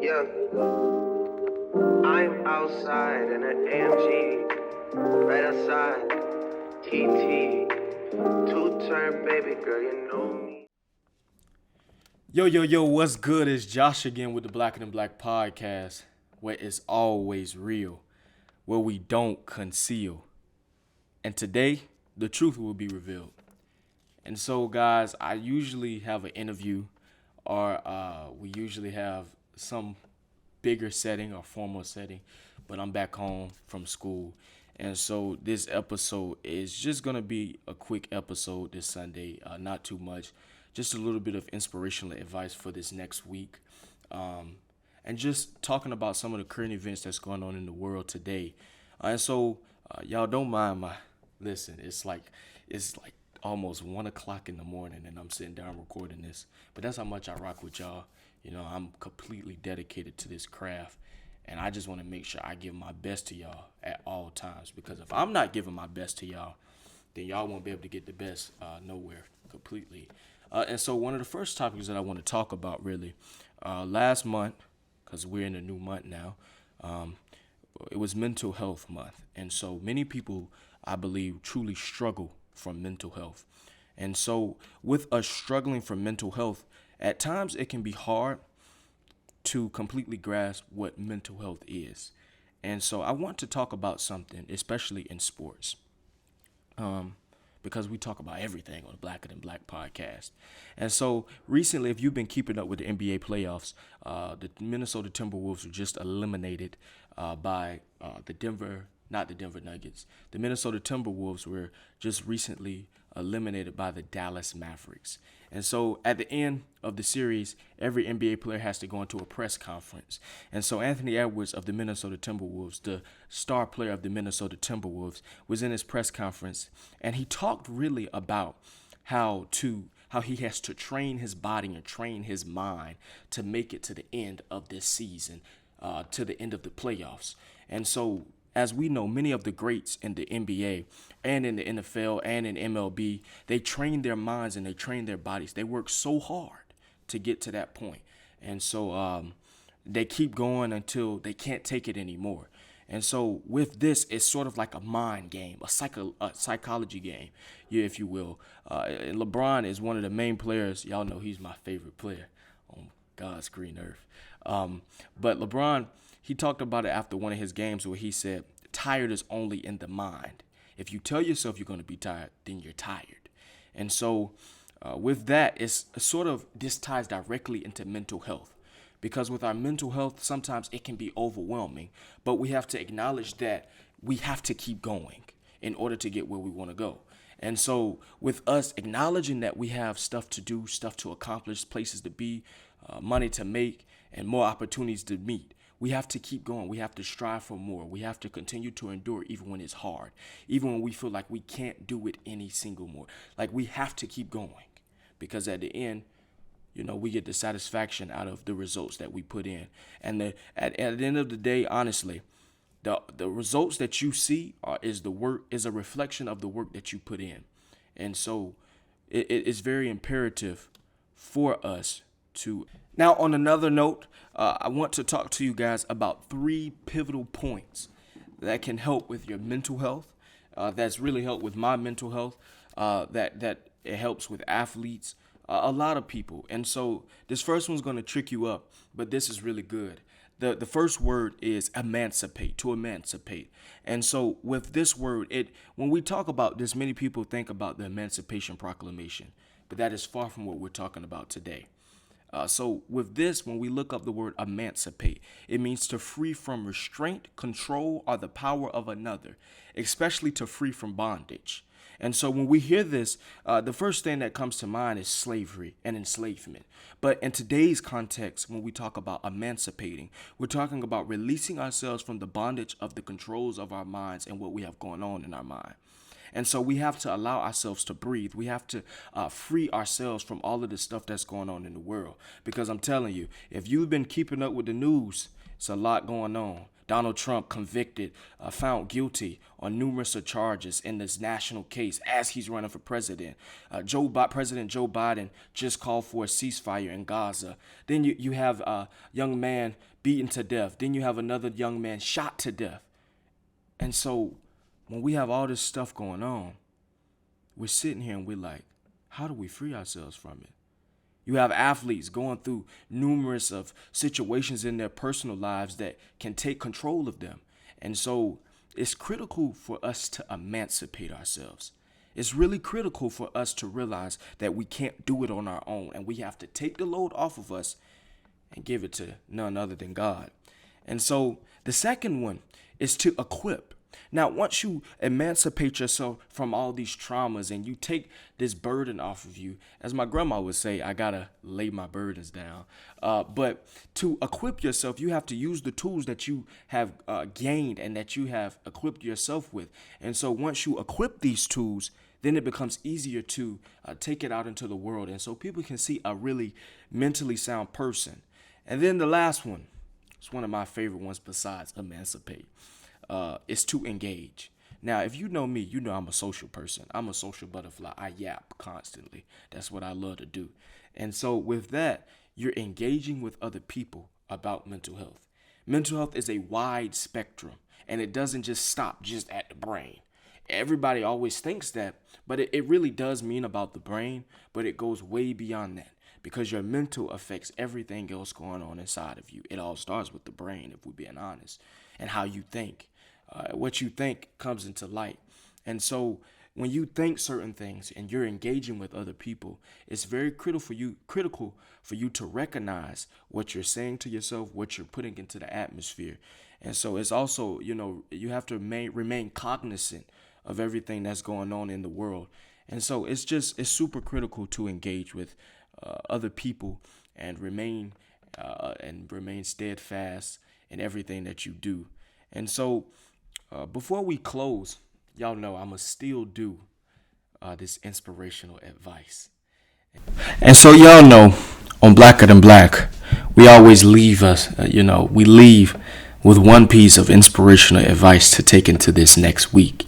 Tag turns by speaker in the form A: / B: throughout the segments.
A: Yeah, I'm outside in an AMG, right outside. TT, two-turn baby girl, you know me.
B: Yo, what's good? It's Josh again with the Blacker Than Black podcast, where it's always real, where we don't conceal. And today, the truth will be revealed. And so, guys, I usually have an interview, or we usually have some bigger setting or formal setting, but I'm back home from school. And so this episode is just going to be a quick episode this Sunday, not too much, just a little bit of inspirational advice for this next week. And just talking about some of the current events that's going on in the world today. Y'all don't mind my listen. It's like almost 1 o'clock in the morning, and I'm sitting down recording this. But that's how much I rock with y'all. You know, I'm completely dedicated to this craft, and I just want to make sure I give my best to y'all at all times. Because if I'm not giving my best to y'all, then y'all won't be able to get the best nowhere completely. And so one of the first topics that I want to talk about really, last month, because we're in a new month now, um, it was Mental Health Month. And so many people, I believe, truly struggle from mental health. And so with us struggling from mental health, at times it can be hard to completely grasp what mental health is. And so I want to talk about something, especially in sports, because we talk about everything on the Blacker Than Black podcast. And so recently, if you've been keeping up with the NBA playoffs, the Minnesota Timberwolves were just eliminated by not the Denver Nuggets. The Minnesota Timberwolves were just recently eliminated by the Dallas Mavericks. And so at the end of the series, every NBA player has to go into a press conference. And so Anthony Edwards of the Minnesota Timberwolves, the star player of the Minnesota Timberwolves, was in his press conference, and he talked really about how he has to train his body and train his mind to make it to the end of this season, to the end of the playoffs. And so as we know, many of the greats in the NBA and in the NFL and in MLB, they train their minds and they train their bodies. They work so hard to get to that point. And so they keep going until they can't take it anymore. And so with this, it's sort of like a mind game, a psychology game, yeah, if you will. And LeBron is one of the main players. Y'all know he's my favorite player on God's green earth. But LeBron, he talked about it after one of his games where he said, tired is only in the mind. If you tell yourself you're going to be tired, then you're tired. And so with that, it's sort of, this ties directly into mental health. Because with our mental health, sometimes it can be overwhelming, but we have to acknowledge that we have to keep going in order to get where we want to go. And so, with us acknowledging that we have stuff to do, stuff to accomplish, places to be, money to make, and more opportunities to meet, we have to keep going. We have to strive for more. We have to continue to endure even when it's hard, even when we feel like we can't do it any single more. Like, we have to keep going because at the end, you know, we get the satisfaction out of the results that we put in. And at the end of the day, honestly, the results that you see is a reflection of the work that you put in. And so it's very imperative for us to. Now, on another note, I want to talk to you guys about 3 pivotal points that can help with your mental health. That's really helped with my mental health. That it helps with athletes, a lot of people. And so this first one's going to trick you up, but this is really good. The first word is emancipate, to emancipate. And so with this word, when we talk about this, many people think about the Emancipation Proclamation, but that is far from what we're talking about today. So with this, when we look up the word emancipate, it means to free from restraint, control, or the power of another, especially to free from bondage. And so when we hear this, the first thing that comes to mind is slavery and enslavement. But in today's context, when we talk about emancipating, we're talking about releasing ourselves from the bondage of the controls of our minds and what we have going on in our mind. And so we have to allow ourselves to breathe. We have to free ourselves from all of the stuff that's going on in the world. Because I'm telling you, if you've been keeping up with the news, it's a lot going on. Donald Trump convicted, found guilty on numerous charges in this national case as he's running for president. President Joe Biden just called for a ceasefire in Gaza. Then you have a young man beaten to death. Then you have another young man shot to death. And so when we have all this stuff going on, we're sitting here and we're like, how do we free ourselves from it? You have athletes going through numerous of situations in their personal lives that can take control of them. And so it's critical for us to emancipate ourselves. It's really critical for us to realize that we can't do it on our own, and we have to take the load off of us and give it to none other than God. And so the second one is to equip. Now, once you emancipate yourself from all these traumas and you take this burden off of you, as my grandma would say, I gotta lay my burdens down. But to equip yourself, you have to use the tools that you have gained and that you have equipped yourself with. And so once you equip these tools, then it becomes easier to take it out into the world. And so people can see a really mentally sound person. And then the last one, it's one of my favorite ones besides emancipate. Is to engage. Now, if you know me, you know I'm a social person. I'm a social butterfly. I yap constantly. That's what I love to do. And so with that, you're engaging with other people about mental health. Mental health is a wide spectrum, and it doesn't just stop just at the brain. Everybody always thinks that, but it really does mean about the brain, but it goes way beyond that because your mental affects everything else going on inside of you. It all starts with the brain, if we're being honest, and how you think. What you think comes into light. And so when you think certain things and you're engaging with other people, it's very critical for you to recognize what you're saying to yourself, what you're putting into the atmosphere. And so it's also, you have to remain cognizant of everything that's going on in the world. And so it's super critical to engage with other people and remain steadfast in everything that you do. And so before we close, y'all know I'm going to still do this inspirational advice. And so y'all know on Blacker Than Black, we always leave we leave with one piece of inspirational advice to take into this next week.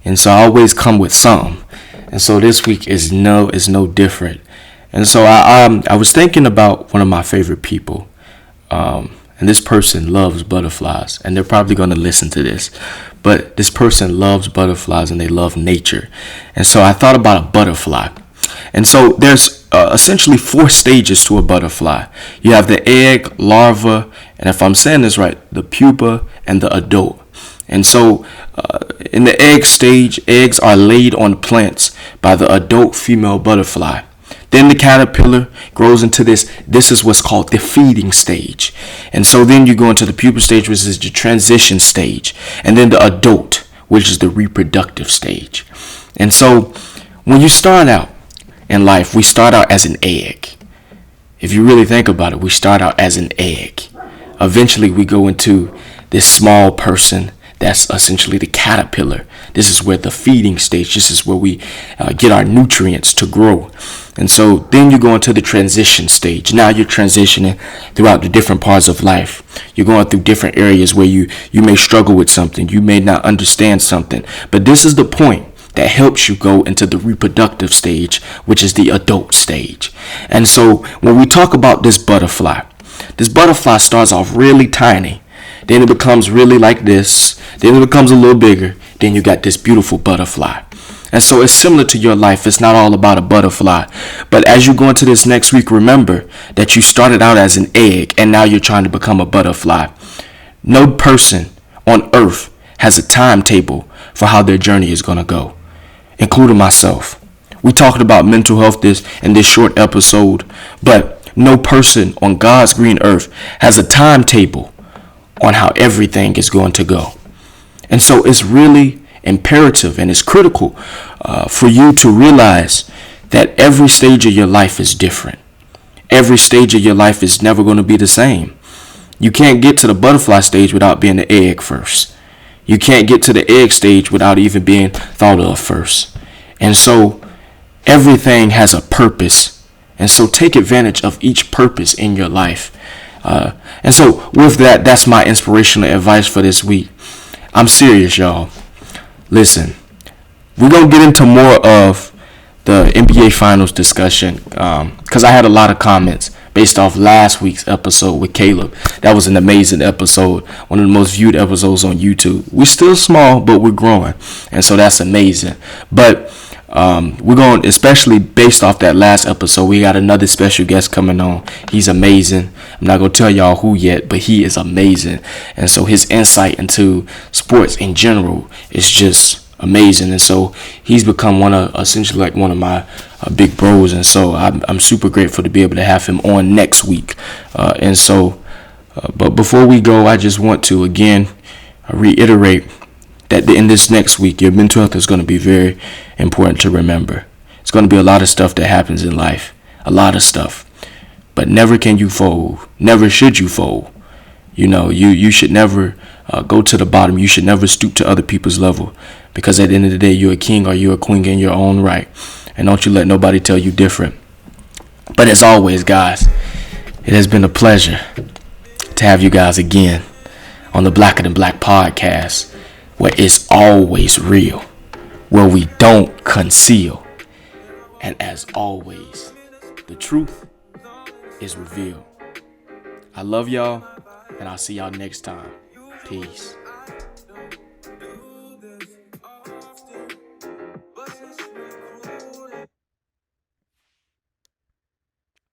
B: And so I always come with some. And so this week is no different. And so I was thinking about one of my favorite people. And this person loves butterflies, and they're probably going to listen to this. But this person loves butterflies, and they love nature. And so I thought about a butterfly. And so there's essentially 4 stages to a butterfly. You have the egg, larva, and if I'm saying this right, the pupa and the adult. And so in the egg stage, eggs are laid on plants by the adult female butterfly. Then the caterpillar grows into this is what's called the feeding stage. And so then you go into the pupa stage, which is the transition stage. And then the adult, which is the reproductive stage. And so when you start out in life, we start out as an egg. If you really think about it, we start out as an egg. Eventually we go into this small person. That's essentially the caterpillar. This is where the feeding stage, this is where we get our nutrients to grow. And so then you go into the transition stage. Now you're transitioning throughout the different parts of life. You're going through different areas where you may struggle with something. You may not understand something. But this is the point that helps you go into the reproductive stage, which is the adult stage. And so when we talk about this butterfly starts off really tiny. Then it becomes really like this. Then it becomes a little bigger. Then you got this beautiful butterfly. And so it's similar to your life. It's not all about a butterfly. But as you go into this next week, remember that you started out as an egg and now you're trying to become a butterfly. No person on earth has a timetable for how their journey is going to go, including myself. We talked about mental health in this short episode, but no person on God's green earth has a timetable on how everything is going to go. And so it's really imperative and it's critical for you to realize that every stage of your life is different. Every stage of your life is never going to be the same. You can't get to the butterfly stage without being the egg first. You can't get to the egg stage without even being thought of first. And so everything has a purpose. And so take advantage of each purpose in your life. And so with that, that's my inspirational advice for this week. I'm serious, y'all. Listen, we're going to get into more of the NBA Finals discussion because I had a lot of comments based off last week's episode with Caleb. That was an amazing episode, one of the most viewed episodes on YouTube. We're still small, but we're growing, and so that's amazing. But we're going, especially based off that last episode, we got another special guest coming on. He's amazing. I'm not going to tell y'all who yet, but he is amazing. And so his insight into sports in general is just amazing. And so he's become essentially like one of my big bros. And so I'm super grateful to be able to have him on next week. But before we go, I just want to again reiterate that in this next week, your mental health is going to be very important to remember. It's going to be a lot of stuff that happens in life, a lot of stuff. But never can you fold. Never should you fold. You should never go to the bottom. You should never stoop to other people's level, because at the end of the day, you're a king or you're a queen in your own right. And don't you let nobody tell you different. But as always, guys, it has been a pleasure to have you guys again on the Blacker Than Black podcast, where it's always real, where we don't conceal. And as always, the truth is revealed. I love y'all, and I'll see y'all next time. Peace.